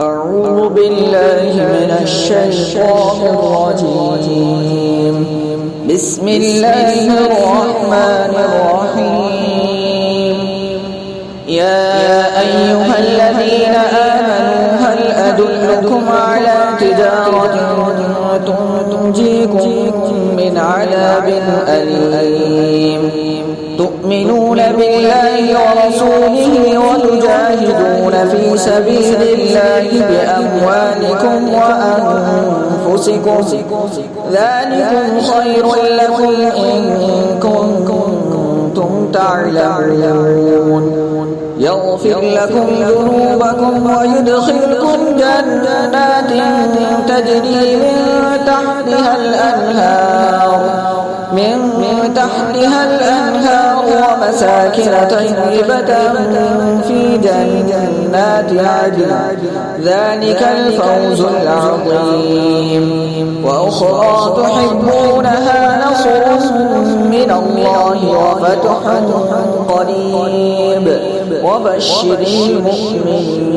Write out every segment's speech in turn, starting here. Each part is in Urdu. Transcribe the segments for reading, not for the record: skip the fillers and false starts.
أعوذ بالله من الشيطان الرجيم بسم الله الرحمن الرحيم يا أيها الذين آمنوا هل أدلكم على تجارة تنجيكم من عذاب أليم تؤمنون بالله ورسوله وتجاهدون في سبيل الله بأموالكم وأنفسكم ذلكم خير لكم إن كنتم تعلمون يغفر لكم ذنوبكم ويدخلكم جنات تجري من تحتها الأنهار ومساكن طيبة في جنات عدن ذلك الفوز العظيم وأخرى تحبونها نصر من الله وفتح قريب وبشر المؤمنين.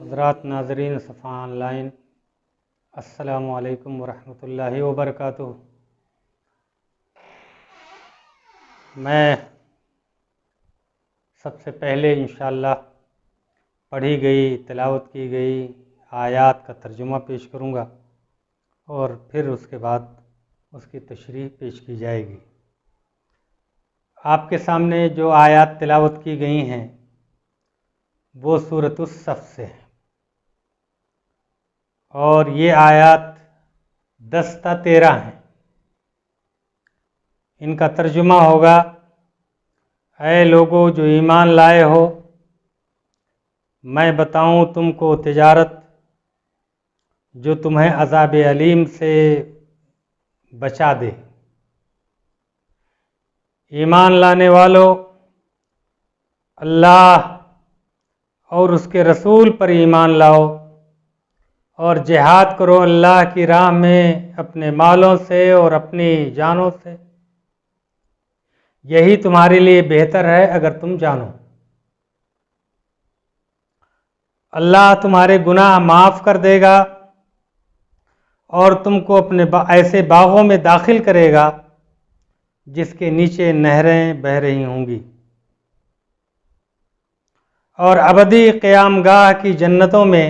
حضرات ناظرین صفحہ آن لائن، السلام علیکم ورحمۃ اللہ وبرکاتہ. میں سب سے پہلے انشاءاللہ پڑھی گئی تلاوت کی گئی آیات کا ترجمہ پیش کروں گا اور پھر اس کے بعد اس کی تشریح پیش کی جائے گی. آپ کے سامنے جو آیات تلاوت کی گئی ہیں وہ سورۃ الصف سے ہیں اور یہ آیات 10 تا 13 ہیں. ان کا ترجمہ ہوگا: اے لوگو جو ایمان لائے ہو، میں بتاؤں تم کو تجارت جو تمہیں عذاب علیم سے بچا دے. ایمان لانے والو، اللہ اور اس کے رسول پر ایمان لاؤ اور جہاد کرو اللہ کی راہ میں اپنے مالوں سے اور اپنی جانوں سے. یہی تمہارے لیے بہتر ہے اگر تم جانو. اللہ تمہارے گناہ معاف کر دے گا اور تم کو اپنے ایسے باغوں میں داخل کرے گا جس کے نیچے نہریں بہہ رہی ہوں گی، اور ابدی قیام گاہ کی جنتوں میں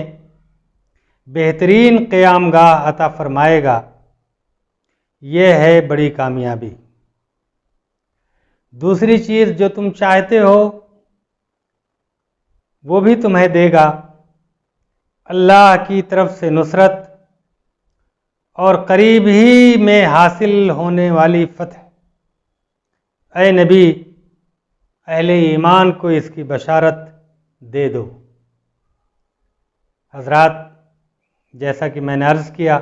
بہترین قیام گاہ عطا فرمائے گا. یہ ہے بڑی کامیابی. دوسری چیز جو تم چاہتے ہو وہ بھی تمہیں دے گا، اللہ کی طرف سے نصرت اور قریب ہی میں حاصل ہونے والی فتح. اے نبی، اہل ایمان کو اس کی بشارت دے دو. حضرات، جیسا کہ میں نے عرض کیا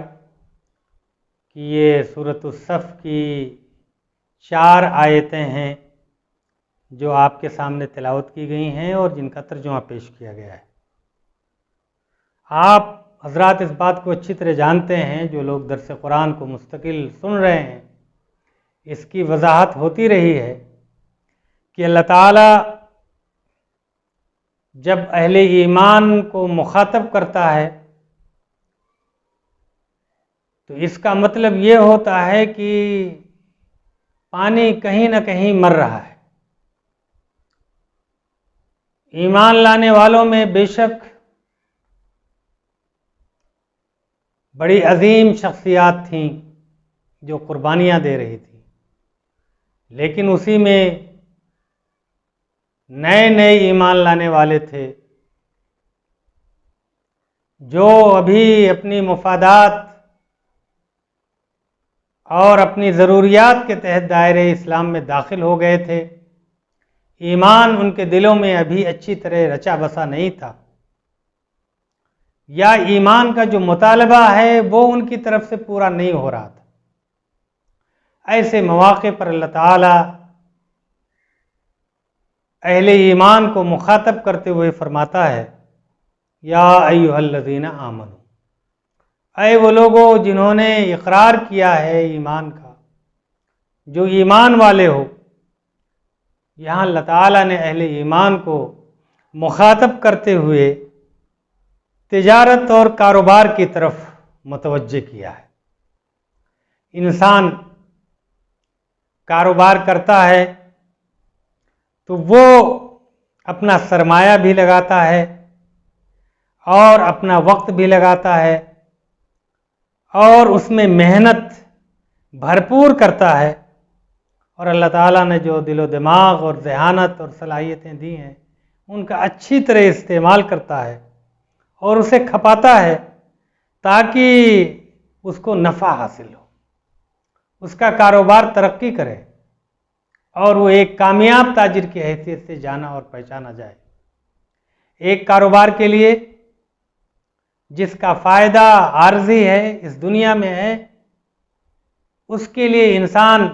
کہ یہ سورۃ الصف کی 4 آیتیں ہیں جو آپ کے سامنے تلاوت کی گئی ہیں اور جن کا ترجمہ پیش کیا گیا ہے. آپ حضرات اس بات کو اچھی طرح جانتے ہیں، جو لوگ درس قرآن کو مستقل سن رہے ہیں، اس کی وضاحت ہوتی رہی ہے کہ اللہ تعالیٰ جب اہل ایمان کو مخاطب کرتا ہے تو اس کا مطلب یہ ہوتا ہے کہ پانی کہیں نہ کہیں مر رہا ہے. ایمان لانے والوں میں بے شک بڑی عظیم شخصیات تھیں جو قربانیاں دے رہی تھیں، لیکن اسی میں نئے ایمان لانے والے تھے جو ابھی اپنی مفادات اور اپنی ضروریات کے تحت دائرہ اسلام میں داخل ہو گئے تھے. ایمان ان کے دلوں میں ابھی اچھی طرح رچا بسا نہیں تھا، یا ایمان کا جو مطالبہ ہے وہ ان کی طرف سے پورا نہیں ہو رہا تھا. ایسے مواقع پر اللہ تعالیٰ اہل ایمان کو مخاطب کرتے ہوئے فرماتا ہے: یا ایھا الذین آمنوا، اے وہ لوگوں جنہوں نے اقرار کیا ہے ایمان کا، جو ایمان والے ہو. یہاں اللہ تعالیٰ نے اہل ایمان کو مخاطب کرتے ہوئے تجارت اور کاروبار کی طرف متوجہ کیا ہے۔ انسان کاروبار کرتا ہے تو وہ اپنا سرمایہ بھی لگاتا ہے اور اپنا وقت بھی لگاتا ہے اور اس میں محنت بھرپور کرتا ہے، اور اللہ تعالیٰ نے جو دل و دماغ اور ذہانت اور صلاحیتیں دی ہیں ان کا اچھی طرح استعمال کرتا ہے اور اسے کھپاتا ہے تاکہ اس کو نفع حاصل ہو، اس کا کاروبار ترقی کرے اور وہ ایک کامیاب تاجر کی حیثیت سے جانا اور پہچانا جائے۔ ایک کاروبار کے لیے جس کا فائدہ عارضی ہے، اس دنیا میں ہے، اس کے لیے انسان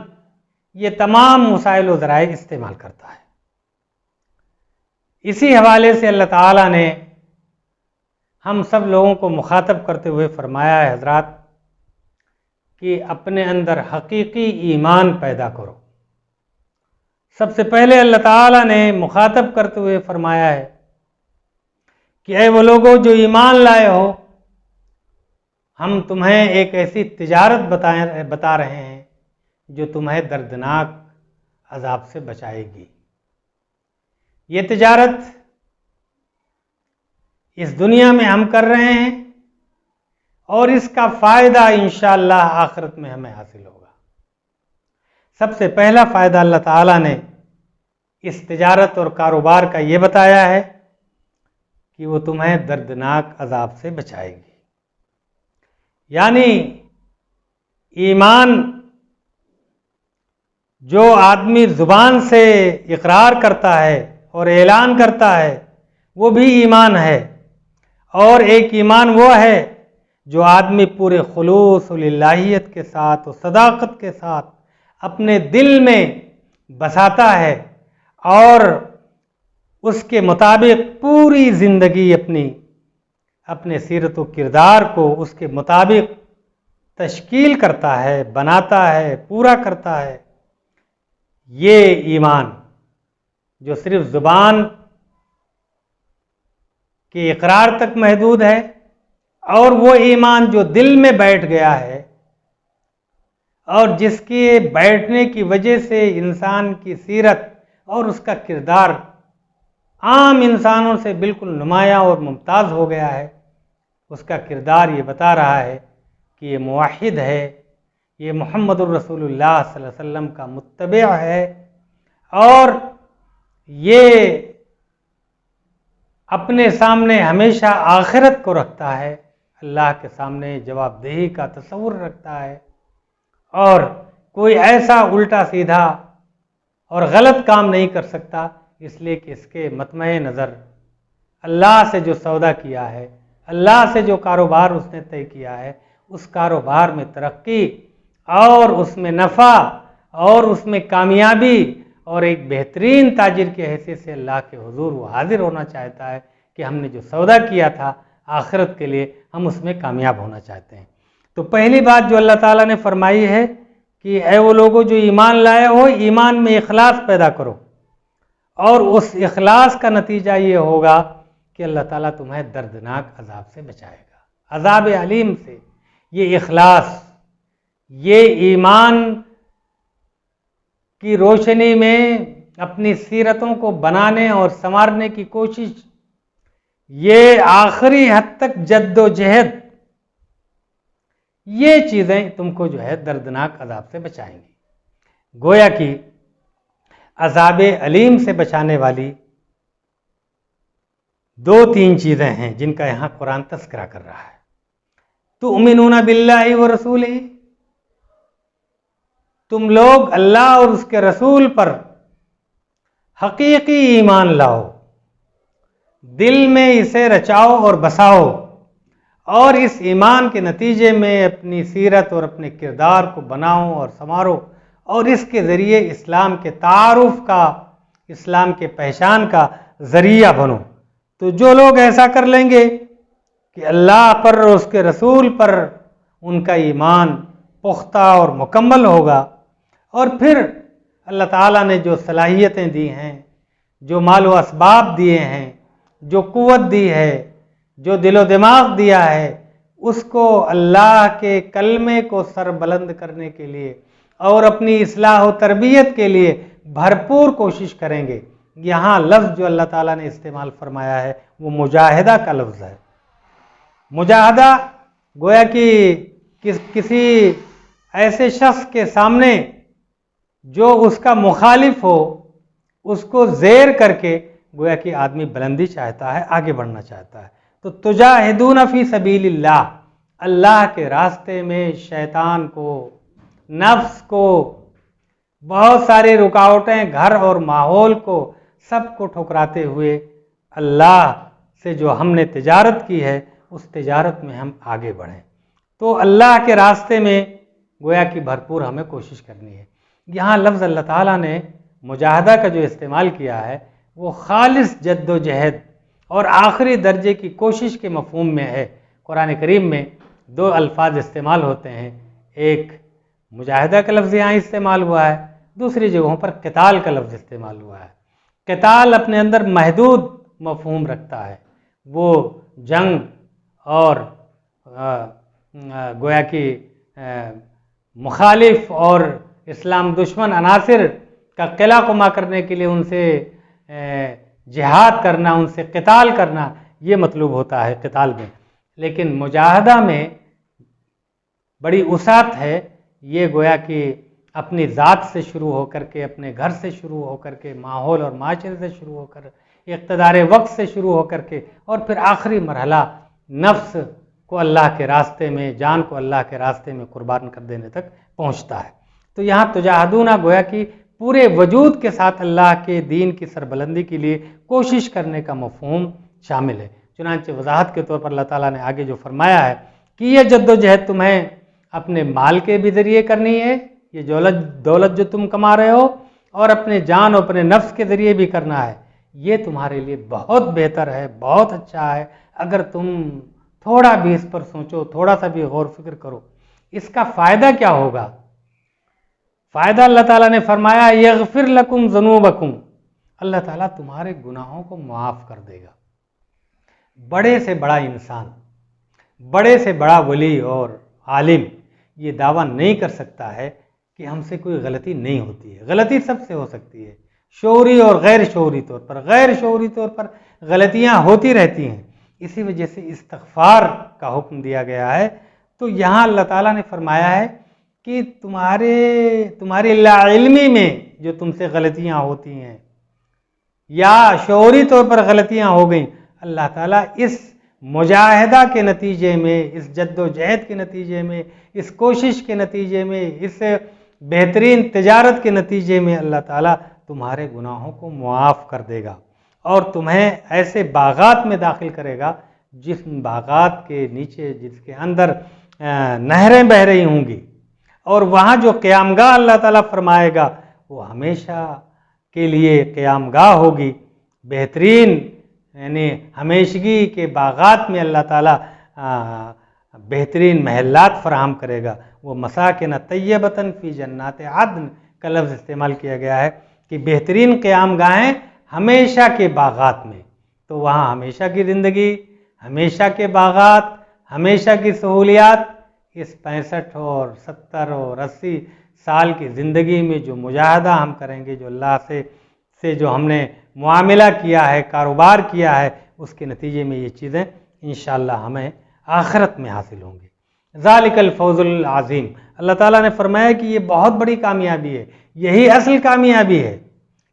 یہ تمام وسائل و ذرائع استعمال کرتا ہے۔ اسی حوالے سے اللہ تعالیٰ نے ہم سب لوگوں کو مخاطب کرتے ہوئے فرمایا ہے حضرات کہ اپنے اندر حقیقی ایمان پیدا کرو۔ سب سے پہلے اللہ تعالیٰ نے مخاطب کرتے ہوئے فرمایا ہے کہ اے وہ لوگوں جو ایمان لائے ہو، ہم تمہیں ایک ایسی تجارت بتا رہے ہیں جو تمہیں دردناک عذاب سے بچائے گی۔ یہ تجارت اس دنیا میں ہم کر رہے ہیں اور اس کا فائدہ انشاءاللہ آخرت میں ہمیں حاصل ہوگا۔ سب سے پہلا فائدہ اللہ تعالیٰ نے اس تجارت اور کاروبار کا یہ بتایا ہے کہ وہ تمہیں دردناک عذاب سے بچائے گی۔ یعنی ایمان جو آدمی زبان سے اقرار کرتا ہے اور اعلان کرتا ہے وہ بھی ایمان ہے، اور ایک ایمان وہ ہے جو آدمی پورے خلوص و للہیت کے ساتھ و صداقت کے ساتھ اپنے دل میں بساتا ہے اور اس کے مطابق پوری زندگی اپنے سیرت و کردار کو اس کے مطابق تشکیل کرتا ہے، بناتا ہے، پورا کرتا ہے۔ یہ ایمان جو صرف زبان کے اقرار تک محدود ہے، اور وہ ایمان جو دل میں بیٹھ گیا ہے اور جس کے بیٹھنے کی وجہ سے انسان کی سیرت اور اس کا کردار عام انسانوں سے بالکل نمایاں اور ممتاز ہو گیا ہے، اس کا کردار یہ بتا رہا ہے کہ یہ موحد ہے، یہ محمد الرسول اللہ صلی اللہ علیہ وسلم کا متبع ہے، اور یہ اپنے سامنے ہمیشہ آخرت کو رکھتا ہے، اللہ کے سامنے جواب دہی کا تصور رکھتا ہے، اور کوئی ایسا الٹا سیدھا اور غلط کام نہیں کر سکتا، اس لیے کہ اس کے مطمع نظر اللہ سے جو سودا کیا ہے، اللہ سے جو کاروبار اس نے طے کیا ہے، اس کاروبار میں ترقی اور اس میں نفع اور اس میں کامیابی اور ایک بہترین تاجر کی حیثیت سے اللہ کے حضور وہ حاضر ہونا چاہتا ہے کہ ہم نے جو سودا کیا تھا آخرت کے لیے ہم اس میں کامیاب ہونا چاہتے ہیں۔ تو پہلی بات جو اللہ تعالیٰ نے فرمائی ہے کہ اے وہ لوگوں جو ایمان لائے ہو، ایمان میں اخلاص پیدا کرو، اور اس اخلاص کا نتیجہ یہ ہوگا کہ اللہ تعالیٰ تمہیں دردناک عذاب سے بچائے گا، عذاب علیم سے۔ یہ اخلاص، یہ ایمان کی روشنی میں اپنی سیرتوں کو بنانے اور سنوارنے کی کوشش، یہ آخری حد تک جد و جہد، یہ چیزیں تم کو جو ہے دردناک عذاب سے بچائیں گی۔ گویا کہ عذاب علیم سے بچانے والی دو تین چیزیں ہیں جن کا یہاں قرآن تذکرہ کر رہا ہے۔ تؤمنون باللہ ورسولہ، تم لوگ اللہ اور اس کے رسول پر حقیقی ایمان لاؤ، دل میں اسے رچاؤ اور بساؤ، اور اس ایمان کے نتیجے میں اپنی سیرت اور اپنے کردار کو بناؤ اور سنوارو، اور اس کے ذریعے اسلام کے تعارف کا، اسلام کے پہچان کا ذریعہ بنو۔ تو جو لوگ ایسا کر لیں گے کہ اللہ پر اور اس کے رسول پر ان کا ایمان پختہ اور مکمل ہوگا، اور پھر اللہ تعالیٰ نے جو صلاحیتیں دی ہیں، جو مال و اسباب دیے ہیں، جو قوت دی ہے، جو دل و دماغ دیا ہے، اس کو اللہ کے کلمے کو سر بلند کرنے کے لیے اور اپنی اصلاح و تربیت کے لیے بھرپور کوشش کریں گے۔ یہاں لفظ جو اللہ تعالیٰ نے استعمال فرمایا ہے وہ مجاہدہ کا لفظ ہے۔ مجاہدہ گویا کہ کسی ایسے شخص کے سامنے جو اس کا مخالف ہو، اس کو زیر کر کے گویا کہ آدمی بلندی چاہتا ہے، آگے بڑھنا چاہتا ہے۔ تو تجاہدون فی سبیل اللہ، اللہ کے راستے میں شیطان کو، نفس کو، بہت ساری رکاوٹیں، گھر اور ماحول کو، سب کو ٹھکراتے ہوئے اللہ سے جو ہم نے تجارت کی ہے اس تجارت میں ہم آگے بڑھیں۔ تو اللہ کے راستے میں گویا کہ بھرپور ہمیں کوشش کرنی ہے۔ یہاں لفظ اللہ تعالیٰ نے مجاہدہ کا جو استعمال کیا ہے وہ خالص جد و جہد اور آخری درجے کی کوشش کے مفہوم میں ہے۔ قرآن کریم میں دو الفاظ استعمال ہوتے ہیں، ایک مجاہدہ کا لفظ یہاں استعمال ہوا ہے، دوسری جگہوں پر قتال کا لفظ استعمال ہوا ہے۔ قتال اپنے اندر محدود مفہوم رکھتا ہے، وہ جنگ اور گویا کہ مخالف اور اسلام دشمن عناصر کا قلع قما کرنے کے لیے ان سے جہاد کرنا، ان سے قتال کرنا، یہ مطلوب ہوتا ہے قتال میں۔ لیکن مجاہدہ میں بڑی وسعت ہے، یہ گویا کہ اپنی ذات سے شروع ہو کر کے، اپنے گھر سے شروع ہو کر کے، ماحول اور معاشرے سے شروع ہو کر، اقتدار وقت سے شروع ہو کر کے، اور پھر آخری مرحلہ نفس کو اللہ کے راستے میں، جان کو اللہ کے راستے میں قربان کر دینے تک پہنچتا ہے۔ تو یہاں تجاہدون گویا کہ پورے وجود کے ساتھ اللہ کے دین کی سربلندی کے لیے کوشش کرنے کا مفہوم شامل ہے۔ چنانچہ وضاحت کے طور پر اللہ تعالیٰ نے آگے جو فرمایا ہے کہ یہ جد و جہد تمہیں اپنے مال کے بھی ذریعے کرنی ہے، یہ دولت جو تم کما رہے ہو، اور اپنے جان اور اپنے نفس کے ذریعے بھی کرنا ہے، یہ تمہارے لیے بہت بہتر ہے، بہت اچھا ہے۔ اگر تم تھوڑا بھی اس پر سوچو، تھوڑا سا بھی غور فکر کرو، اس کا فائدہ کیا ہوگا؟ فائدہ اللہ تعالیٰ نے فرمایا یغفر لکم ذنوبکم، اللہ تعالیٰ تمہارے گناہوں کو معاف کر دے گا۔ بڑے سے بڑا انسان، بڑے سے بڑا ولی اور عالم یہ دعویٰ نہیں کر سکتا ہے کہ ہم سے کوئی غلطی نہیں ہوتی ہے۔ غلطی سب سے ہو سکتی ہے، شعوری اور غیر شعوری طور پر۔ غیر شعوری طور پر غلطیاں ہوتی رہتی ہیں، اسی وجہ سے استغفار کا حکم دیا گیا ہے۔ تو یہاں اللہ تعالیٰ نے فرمایا ہے کہ تمہاری لا علمی میں جو تم سے غلطیاں ہوتی ہیں یا شعوری طور پر غلطیاں ہو گئیں، اللہ تعالیٰ اس مجاہدہ کے نتیجے میں، اس جد و جہد کے نتیجے میں، اس کوشش کے نتیجے میں، اس بہترین تجارت کے نتیجے میں اللہ تعالیٰ تمہارے گناہوں کو معاف کر دے گا اور تمہیں ایسے باغات میں داخل کرے گا جس باغات کے نیچے، جس کے اندر نہریں بہہ رہی ہوں گی، اور وہاں جو قیام گاہ اللہ تعالیٰ فرمائے گا وہ ہمیشہ کے لیے قیام گاہ ہوگی۔ بہترین یعنی ہمیشگی کے باغات میں اللہ تعالیٰ بہترین محلات فراہم کرے گا۔ وہ مساکن طیبۃ فی جنات عدن کا لفظ استعمال کیا گیا ہے کہ بہترین قیام گاہیں ہمیشہ کے باغات میں۔ تو وہاں ہمیشہ کی زندگی، ہمیشہ کے باغات، ہمیشہ کی سہولیات، اس 65 اور 70 اور 80 سال کی زندگی میں جو مجاہدہ ہم کریں گے، جو اللہ سے جو ہم نے معاملہ کیا ہے، کاروبار کیا ہے، اس کے نتیجے میں یہ چیزیں انشاءاللہ ہمیں آخرت میں حاصل ہوں گی۔ ذالک الفوز العظیم، اللہ تعالیٰ نے فرمایا کہ یہ بہت بڑی کامیابی ہے، یہی اصل کامیابی ہے۔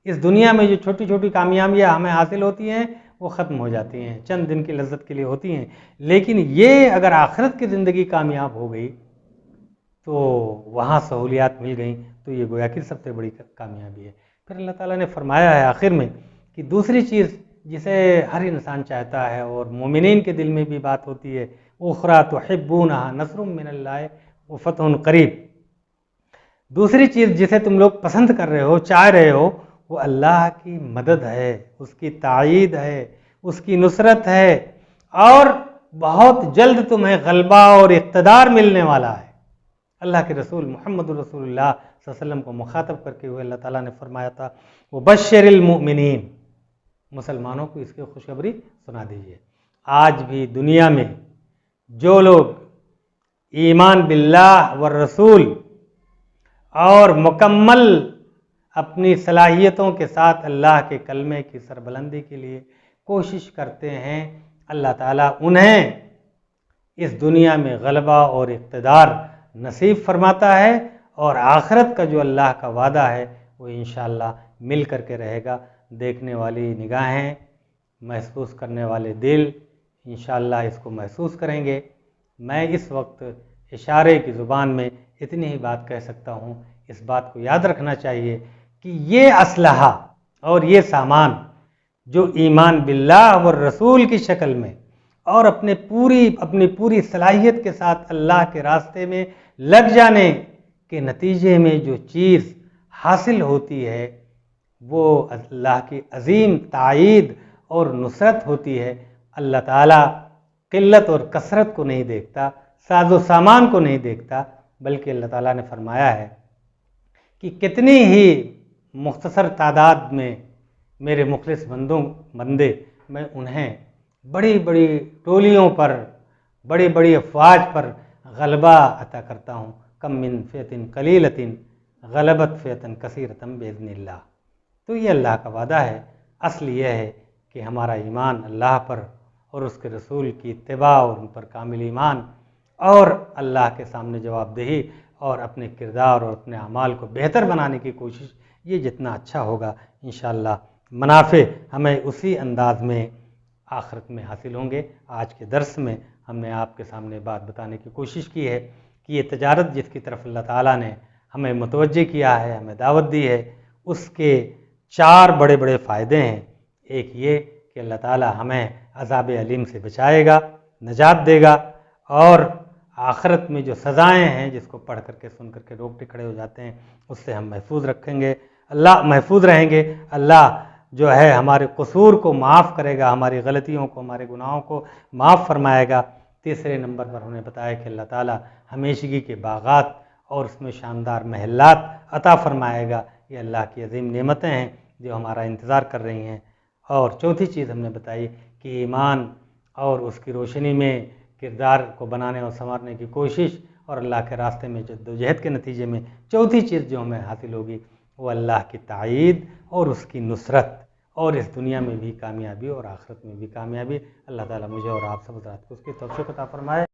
اس دنیا میں جو چھوٹی چھوٹی کامیابیاں ہمیں حاصل ہوتی ہیں وہ ختم ہو جاتی ہیں، چند دن کی لذت کے لیے ہوتی ہیں، لیکن یہ اگر آخرت کی زندگی کامیاب ہو گئی تو وہاں سہولیات مل گئیں، تو یہ گویا کہ سب سے بڑی کامیابی ہے۔ پھر اللہ تعالیٰ نے فرمایا ہے آخر میں کہ دوسری چیز جسے ہر انسان چاہتا ہے اور مومنین کے دل میں بھی بات ہوتی ہے، اخری تحبونہا نصر من اللہ وفتح قریب، دوسری چیز جسے تم لوگ پسند کر رہے ہو، چاہ رہے ہو، وہ اللہ کی مدد ہے، اس کی تائید ہے، اس کی نصرت ہے، اور بہت جلد تمہیں غلبہ اور اقتدار ملنے والا ہے۔ اللہ کے رسول محمد رسول اللہ صلی اللہ علیہ وسلم کو مخاطب کر کے ہوئے اللہ تعالیٰ نے فرمایا تھا وبشر المؤمنین، مسلمانوں کو اس کی خوشخبری سنا دیجیے۔ آج بھی دنیا میں جو لوگ ایمان باللہ والرسول اور مکمل اپنی صلاحیتوں کے ساتھ اللہ کے کلمے کی سربلندی کے لیے کوشش کرتے ہیں، اللہ تعالیٰ انہیں اس دنیا میں غلبہ اور اقتدار نصیب فرماتا ہے، اور آخرت کا جو اللہ کا وعدہ ہے وہ انشاءاللہ مل کر کے رہے گا۔ دیکھنے والی نگاہیں، محسوس کرنے والے دل انشاءاللہ اس کو محسوس کریں گے۔ میں اس وقت اشارے کی زبان میں اتنی ہی بات کہہ سکتا ہوں۔ اس بات کو یاد رکھنا چاہیے کہ یہ اسلحہ اور یہ سامان جو ایمان باللہ والرسول کی شکل میں اور اپنی پوری صلاحیت کے ساتھ اللہ کے راستے میں لگ جانے کے نتیجے میں جو چیز حاصل ہوتی ہے وہ اللہ کی عظیم تائید اور نصرت ہوتی ہے۔ اللہ تعالیٰ قلت اور کثرت کو نہیں دیکھتا، ساز و سامان کو نہیں دیکھتا، بلکہ اللہ تعالیٰ نے فرمایا ہے کہ کتنی ہی مختصر تعداد میں میرے مخلص بندے میں انہیں بڑی بڑی ٹولیوں پر، بڑی بڑی افواج پر غلبہ عطا کرتا ہوں۔ کم من فئۃ قلیلۃ غلبت فئۃ کثیرۃ باذن اللہ۔ تو یہ اللہ کا وعدہ ہے۔ اصل یہ ہے کہ ہمارا ایمان اللہ پر اور اس کے رسول کی اتباع اور ان پر کامل ایمان اور اللہ کے سامنے جواب دہی اور اپنے کردار اور اپنے اعمال کو بہتر بنانے کی کوشش، یہ جتنا اچھا ہوگا انشاءاللہ منافع ہمیں اسی انداز میں آخرت میں حاصل ہوں گے۔ آج کے درس میں ہم نے آپ کے سامنے بات بتانے کی کوشش کی ہے کہ یہ تجارت جس کی طرف اللہ تعالیٰ نے ہمیں متوجہ کیا ہے، ہمیں دعوت دی ہے، اس کے 4 بڑے بڑے فائدے ہیں۔ ایک یہ کہ اللہ تعالیٰ ہمیں عذاب علیم سے بچائے گا، نجات دے گا، اور آخرت میں جو سزائیں ہیں جس کو پڑھ کر کے سن کر کے روکٹے کھڑے ہو جاتے ہیں اس سے ہم محفوظ رہیں گے۔ اللہ جو ہے ہمارے قصور کو معاف کرے گا، ہماری غلطیوں کو، ہمارے گناہوں کو معاف فرمائے گا۔ تیسرے نمبر پر ہم نے بتایا کہ اللہ تعالیٰ ہمیشگی کے باغات اور اس میں شاندار محلات عطا فرمائے گا۔ یہ اللہ کی عظیم نعمتیں ہیں جو ہمارا انتظار کر رہی ہیں۔ اور چوتھی چیز ہم نے بتائی کہ ایمان اور اس کی روشنی میں کردار کو بنانے اور سنوارنے کی کوشش اور اللہ کے راستے میں جدوجہد کے نتیجے میں چوتھی چیز جو ہمیں حاصل ہوگی وہ اللہ کی تائید اور اس کی نصرت، اور اس دنیا میں بھی کامیابی اور آخرت میں بھی کامیابی۔ اللہ تعالیٰ مجھے اور آپ سب حضرات کو اس کی توفیق عطا فرمائے۔